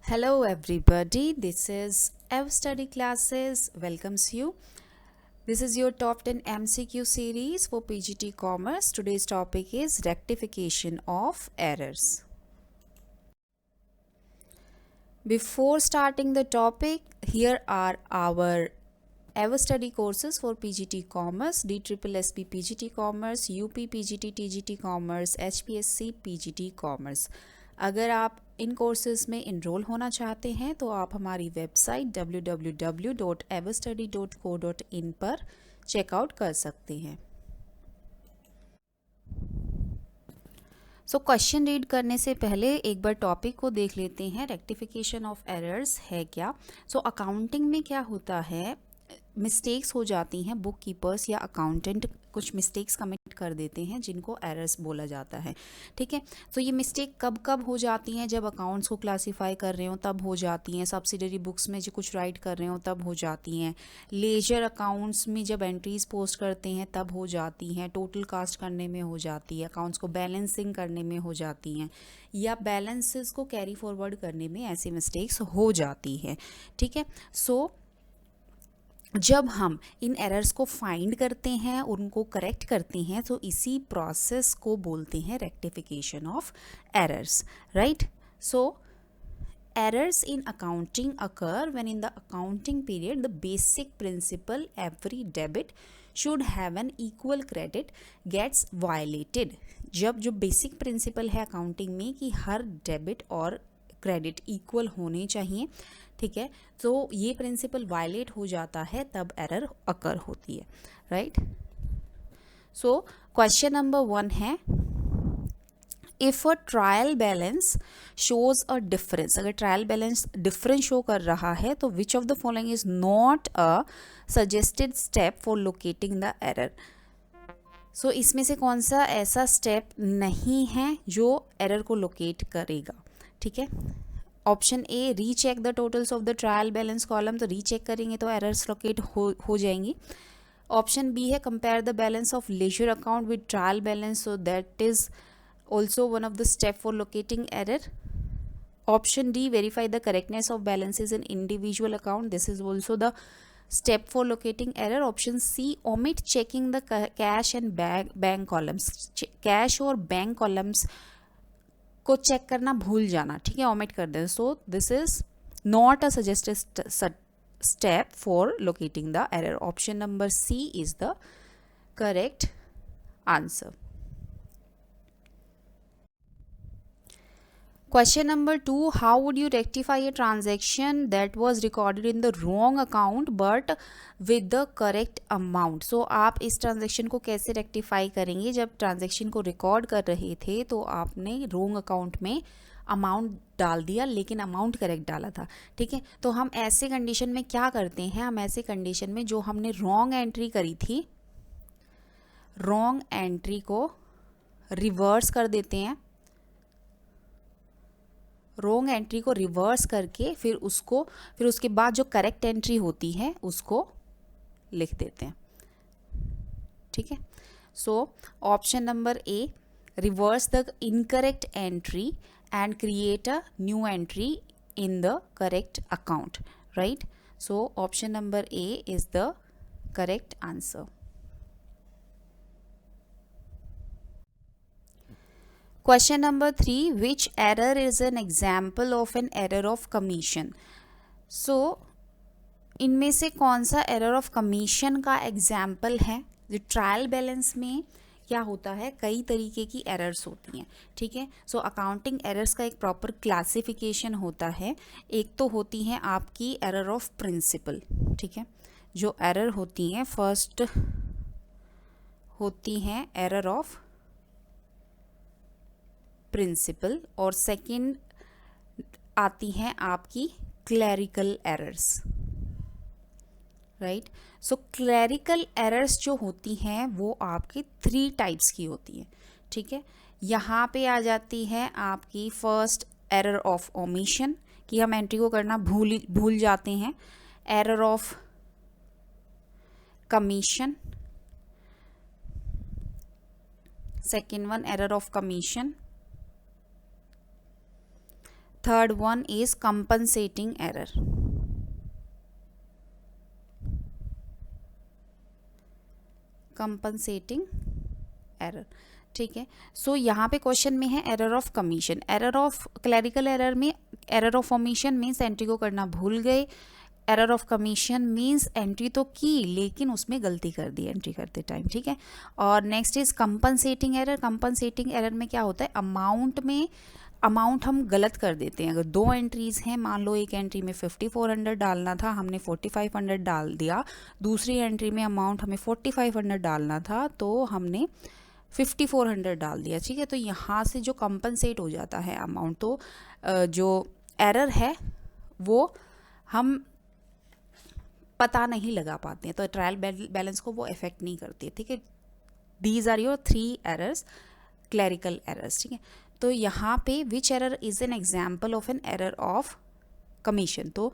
Hello everybody, this is Ev Study Classes welcomes you. This is your top 10 MCQ series for PGT Commerce. Today's topic is rectification of errors. Before starting the topic, here are our Ever Study courses for PGT Commerce, DSSSB PGT Commerce, UP PGT TGT Commerce, HPSC PGT Commerce. अगर आप इन courses में enrol होना चाहते हैं तो आप हमारी website www.everstudy.co.in पर चेकआउट कर सकते हैं। क्वेश्चन रीड करने से पहले एक बार टॉपिक को देख लेते हैं। रेक्टिफिकेशन ऑफ एरर्स है क्या? अकाउंटिंग में क्या होता है, मिस्टेक्स हो जाती हैं, बुक कीपर्स या अकाउंटेंट कुछ मिस्टेक्स कमिट कर देते हैं जिनको एरर्स बोला जाता है। ठीक है, ये मिस्टेक कब कब हो जाती हैं? जब अकाउंट्स को क्लासीफाई कर रहे हो तब हो जाती हैं, सब्सिडरी बुक्स में जो कुछ राइट कर रहे हो तब हो जाती हैं, लेजर अकाउंट्स में जब एंट्रीज पोस्ट करते हैं तब हो जाती हैं, टोटल कास्ट करने में हो जाती है, अकाउंट्स को बैलेंसिंग करने में हो जाती हैं, या बैलेंसेस को कैरी फॉरवर्ड करने में ऐसी मिस्टेक्स हो जाती हैं। ठीक है, जब हम इन एरर्स को फाइंड करते हैं, उनको करेक्ट करते हैं, तो इसी प्रोसेस को बोलते हैं rectification of errors, right? Errors in accounting occur when in the accounting period the basic principle every debit should have an equal credit gets violated. जब जो बेसिक प्रिंसिपल है अकाउंटिंग में कि हर डेबिट और क्रेडिट इक्वल होने चाहिए, ठीक है, तो ये प्रिंसिपल वायलेट हो जाता है तब एरर अकर होती है, राइट? क्वेश्चन नंबर 1 है, if a trial balance shows a difference, अगर ट्रायल बैलेंस डिफरेंस शो कर रहा है तो which of the following is not a suggested step for locating the error? इसमें से कौन सा ऐसा स्टेप नहीं है जो एरर को लोकेट करेगा? ठीक है, option A, recheck the totals of the trial balance column, तो रीचेक करेंगे तो एरर्स लोकेट हो जाएंगी। ऑप्शन बी है, compare the balance of ledger account with trial balance, so that is also one of the step for locating error. Option D, verify the correctness of balances in individual account, this is also the step for locating error. Option C, omit checking the cash and bank columns, cash और bank columns को check करना भूल जाना, ठीक है, omit कर दें, so this is not a suggested step for locating the error. Option number C is the correct answer. Question number 2, how would you rectify a transaction that was recorded in the wrong account but with the correct amount? आप इस transaction को कैसे rectify करेंगे? जब transaction को record कर रहे थे तो आपने रॉन्ग अकाउंट में अमाउंट डाल दिया लेकिन अमाउंट करेक्ट डाला था, ठीक है, तो हम ऐसे कंडीशन में क्या करते हैं? हम ऐसे कंडीशन में जो हमने रॉन्ग एंट्री करी थी, रॉन्ग एंट्री को रिवर्स कर देते हैं, रॉन्ग एंट्री को रिवर्स करके फिर उसके बाद जो करेक्ट एंट्री होती है उसको लिख देते हैं, ठीक है। Option number A, reverse the incorrect entry and create a new entry in the correct account, right? Option number A is the correct answer. Question number 3, which error is an example of an error of commission? इनमें से कौन सा error of commission का example है? जो trial balance में क्या होता है, कई तरीके की एरर्स होती हैं, ठीक है। अकाउंटिंग एरर्स का एक प्रॉपर क्लासिफिकेशन होता है। एक तो होती हैं आपकी एरर ऑफ प्रिंसिपल, ठीक है, जो एरर होती हैं फर्स्ट होती हैं एरर ऑफ प्रिंसिपल, और सेकंड आती हैं आपकी clerical errors, right? Clerical errors जो होती हैं वो आपकी 3 टाइप्स की होती हैं, ठीक है। यहाँ पे आ जाती है आपकी फर्स्ट एरर ऑफ ओमिशन, कि हम एंट्री को करना भूल जाते हैं, error of commission, second one error of commission, third one is compensating error. Compensating error, ठीक है. सो यहाँ पे क्वेश्चन में है error of commission. Error of clerical error में error of omission means entry को करना भूल गए. Error of commission means entry तो की लेकिन उसमें गलती कर दी एंट्री करते टाइम, ठीक है. और next is compensating error. Compensating error में क्या होता है, अमाउंट हम गलत कर देते हैं. अगर दो एंट्रीज़ हैं, मान लो एक एंट्री में 5400 डालना था, हमने 4500 डाल दिया. दूसरी एंट्री में अमाउंट हमें 4500 डालना था तो हमने 5400 डाल दिया, ठीक है. तो यहाँ से जो कंपनसेट हो जाता है अमाउंट, तो जो एरर है वो हम पता नहीं लगा पाते हैं, तो ट्रायल बैलेंस को वो इफेक्ट नहीं करती है, ठीक है. These are your 3 errors, clerical errors, ठीक है. तो यहाँ पे which error is an example of an error of commission. तो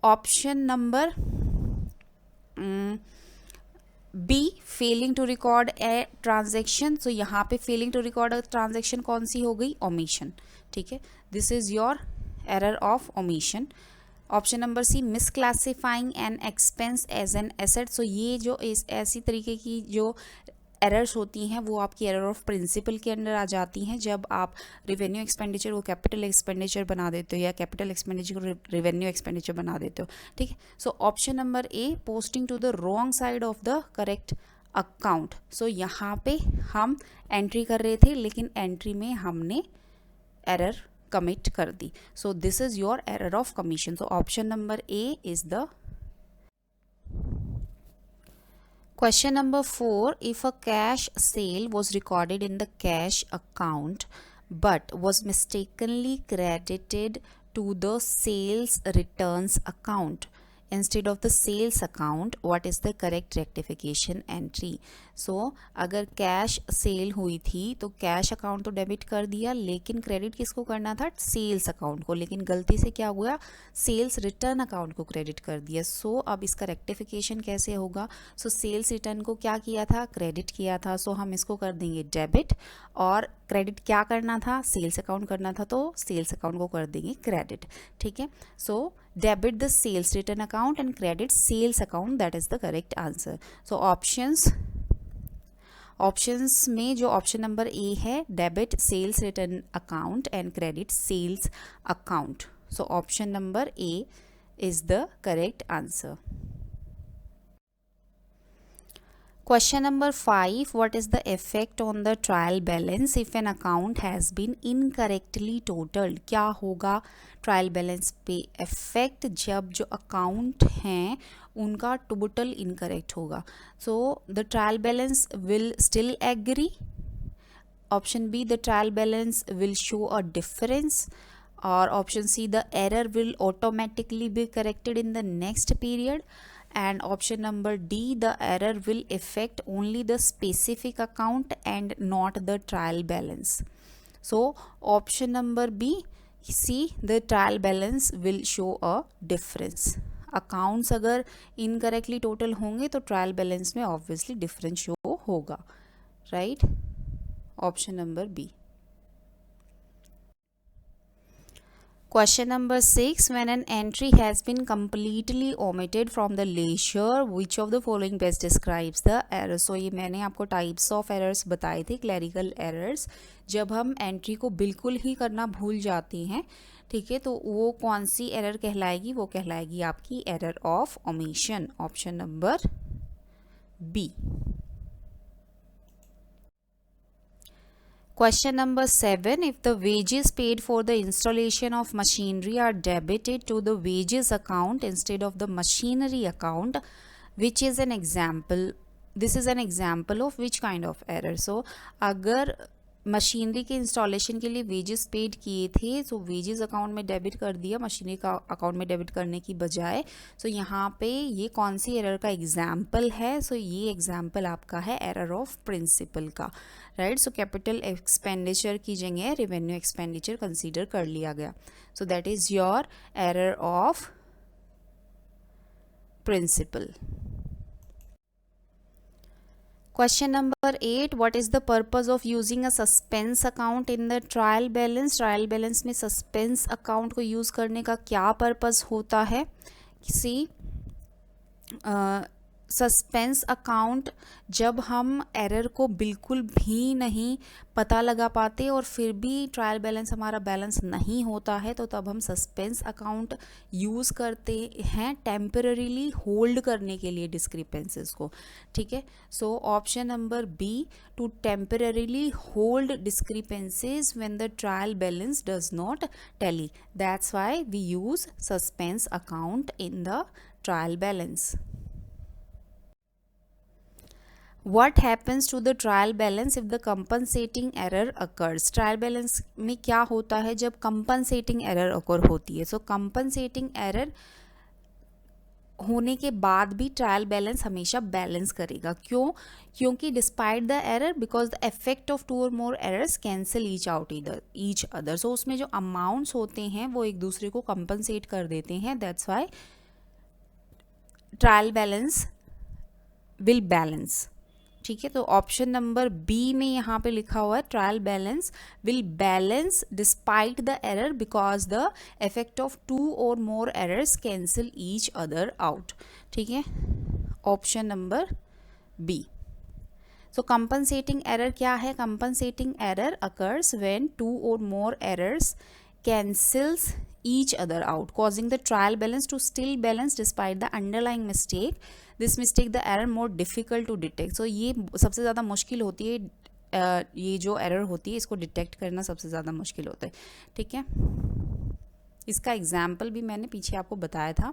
option number B, failing to record a transaction. तो यहाँ पे failing to record a transaction कौन सी हो गई, ओमिशन, ठीक है. This is your error of omission. Option number C, misclassifying an expense as an asset. So ये जो ऐसी तरीके की जो एरर्स होती हैं वो आपकी एरर ऑफ प्रिंसिपल के अंडर आ जाती हैं. जब आप रिवेन्यू एक्सपेंडिचर को कैपिटल एक्सपेंडिचर बना देते हो या कैपिटल एक्सपेंडिचर को रिवेन्यू एक्सपेंडिचर बना देते हो, ठीक है. So option number A, posting to the wrong side of the correct account. So यहाँ पे हम एंट्री कर रहे थे लेकिन एंट्री में हमने एरर कमिट कर दी. So this is your error of commission. So option number A is the question. Number 4, if a cash sale was recorded in the cash account but was mistakenly credited to the sales returns account instead of the sales account, what is the correct rectification entry? So अगर cash cell हुई थी तो cash account तो debit कर दिया लेकिन credit किसको करना था, सेल्स अकाउंट को, लेकिन गलती से क्या हुआ, सेल्स रिटर्न अकाउंट को क्रेडिट कर दिया. सो अब इसका रेक्टिफिकेशन कैसे होगा. सो सेल्स रिटर्न को क्या किया था, क्रेडिट किया था. सो हम इसको कर देंगे डेबिट, और क्रेडिट क्या करना था, सेल्स अकाउंट करना था, तो सेल्स अकाउंट को कर देंगे क्रेडिट, ठीक है. So debit the sales return account and credit sales account, that is the correct answer. So options में जो ऑप्शन नंबर ए है, debit sales return account and credit sales account. So option number A is the correct answer. Question number 5, what is the effect on the trial balance if an account has been incorrectly totaled? क्या होगा trial balance पे effect जब जो account हैं उनका total incorrect होगा. So the trial balance will still agree. Option B, the trial balance will show a difference. और option C, the error will automatically be corrected in the next period. And option number D, the error will affect only the specific account and not the trial balance. So option number B, C, the trial balance will show a difference. Accounts अगर incorrectly total होंगे तो trial balance में obviously difference show होगा, right? Option number B. Question number 6, when an entry has been completely omitted from the ledger, which of the following best describes the error? So ये मैंने आपको types of errors बताए थे, clerical errors. जब हम entry को बिल्कुल ही करना भूल जाते हैं, ठीक है, तो वो कौन सी एरर कहलाएगी, वो कहलाएगी आपकी error of omission. Option number B. Question number 7, if the wages paid for the installation of machinery are debited to the wages account instead of the machinery account, which is an example, this is an example of which kind of error? So अगर machinery के installation के लिए wages paid किए थे तो wages account में debit कर दिया मशीनरी का अकाउंट में डेबिट करने की बजाय. सो यहाँ पे ये कौन सी एरर का एग्जाम्पल है. सो ये एग्जाम्पल आपका है एरर ऑफ प्रिंसिपल का, राइट. सो कैपिटल एक्सपेंडिचर की जगह रेवेन्यू एक्सपेंडिचर कंसीडर कर लिया गया. So that is your error of principle. Question number 8, what is the purpose of using a suspense account in the trial balance. Trial balance में suspense account को use करने का क्या पर्पस होता है। सी, सस्पेंस अकाउंट, जब हम एरर को बिल्कुल भी नहीं पता लगा पाते और फिर भी ट्रायल बैलेंस हमारा बैलेंस नहीं होता है, तो तब हम सस्पेंस अकाउंट यूज़ करते हैं टेम्पररीली होल्ड करने के लिए डिस्क्रिपेंसीज को। ठीक है, so option number B, to temporarily hold discrepancies when the trial balance does not tally, that's why we use suspense account in the trial balance. What happens to the trial balance if the compensating error occurs? Trial balance में क्या होता है जब compensating error occur होती है। So compensating error होने के बाद भी ट्रायल बैलेंस हमेशा बैलेंस करेगा। क्यों? क्योंकि despite the error, because the effect of two और more errors cancel each other. So उसमें जो अमाउंट्स होते हैं वो एक दूसरे को कंपनसेट कर देते हैं, that's why trial balance will balance. ठीक है, तो ऑप्शन नंबर बी में यहाँ पे लिखा हुआ है trial balance will balance despite the error because the effect of two और more errors cancel each other out. ठीक है, option number B. So compensating error क्या है? Compensating error occurs when two और more errors cancels each other out, causing the trial balance to still balance despite the underlying mistake. This mistake the error more difficult to detect. So ये सबसे ज़्यादा मुश्किल होती है, ये जो error होती है इसको डिटेक्ट करना सबसे ज़्यादा मुश्किल होता है। ठीक है, इसका एग्जाम्पल भी मैंने पीछे आपको बताया था।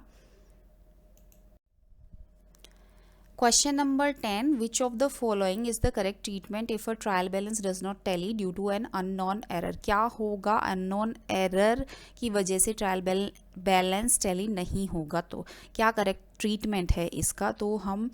Question number 10, which of the following is the correct treatment if a trial balance does not tally due to an unknown error? क्या होगा unknown error की वजह से ट्रायल बैलेंस टैली नहीं होगा, तो क्या करेक्ट ट्रीटमेंट है इसका? तो हम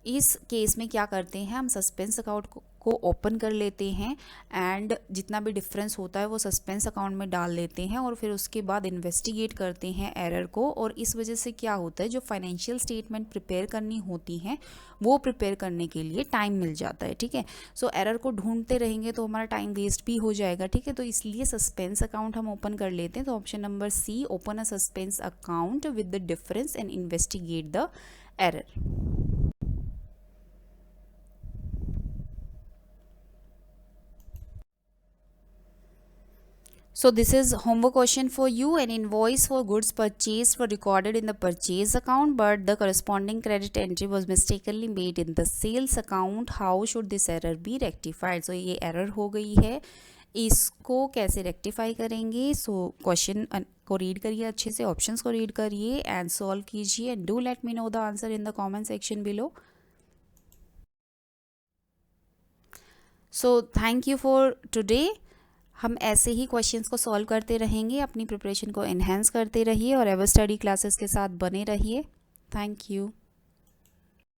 इस केस में क्या करते हैं, हम सस्पेंस अकाउंट को ओपन कर लेते हैं एंड जितना भी डिफरेंस होता है वो सस्पेंस अकाउंट में डाल लेते हैं और फिर उसके बाद इन्वेस्टिगेट करते हैं एरर को। और इस वजह से क्या होता है, जो फाइनेंशियल स्टेटमेंट प्रिपेयर करनी होती हैं वो प्रिपेयर करने के लिए टाइम मिल जाता है। ठीक है, सो एरर को ढूंढते रहेंगे तो हमारा टाइम वेस्ट भी हो जाएगा। ठीक है, तो इसलिए सस्पेंस अकाउंट हम ओपन कर लेते हैं। तो option number C, open a suspense account with the difference and investigate the error. So this is homework question for you. An invoice for goods purchased were recorded in the purchase account, but the corresponding credit entry was mistakenly made in the sales account. How should this error be rectified? So ये error हो गई है, इसको कैसे rectify करेंगे? So question को read करिए अच्छे से, ऑप्शंस को रीड करिए एंड सॉल्व कीजिए and do let me know the answer in the comment section below. So thank you for today. हम ऐसे ही क्वेश्चंस को सॉल्व करते रहेंगे, अपनी प्रिपरेशन को एनहेंस करते रहिए और एवर स्टडी क्लासेस के साथ बने रहिए। Thank you.